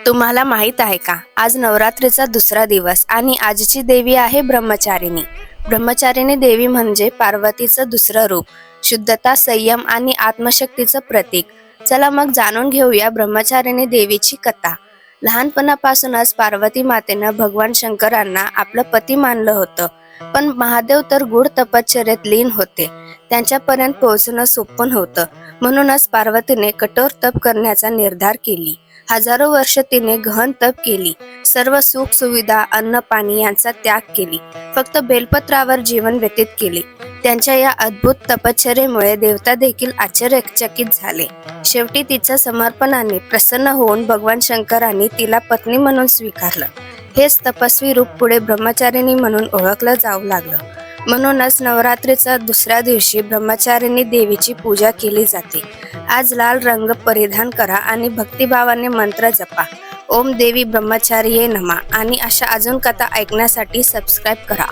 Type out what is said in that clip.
तुम्हाला माहित आहे का, आज नवरात्रीचा दुसरा दिवस आणि आजची देवी आहे ब्रह्मचारिणी. ब्रह्मचारिणी देवी म्हणजे पार्वतीचं दुसरं रूप, शुद्धता, संयम आणि आत्मशक्तीचं प्रतीक. चला मग जाणून घेऊया ब्रह्मचारिणी देवीची कथा. लहानपणापासूनच पार्वती मातेनं भगवान शंकरांना आपलं पती मानलं होतं, पण महादेव तर गूढ तपश्चर्येत लीन होते. त्यांच्यापर्यंत पोहोचणं सोपं नव्हतं. म्हणूनच पार्वतीने कठोर तप करण्याचा निर्धार केली. हजारो वर्ष तिने गहन तप केली. सर्व सुख सुविधा, अन्न पाणी यांचा त्याग केली. फक्त बेलपत्रावर जीवन व्यतीत केले. त्यांच्या या अद्भुत तपश्चर्येमुळे देवता देखील आश्चर्यचकित झाले. शेवटी तिच्या समर्पणाने प्रसन्न होऊन भगवान शंकरांनी तिला पत्नी म्हणून स्वीकारलं. हेच तपस्वी रूप पुढे ब्रह्मचारिणी म्हणून ओळखलं जाऊ लागलं. म्हणूनच नवरात्रीच्या दुसऱ्या दिवशी ब्रह्मचारिणी देवीची पूजा केली जाते. आज लाल रंग परिधान करा आणि भक्तिभावाने मंत्र जपा. ओम देवी ब्रह्मचारिये नमः. आणि अशा अजून कथा ऐकण्यासाठी सबस्क्राईब करा.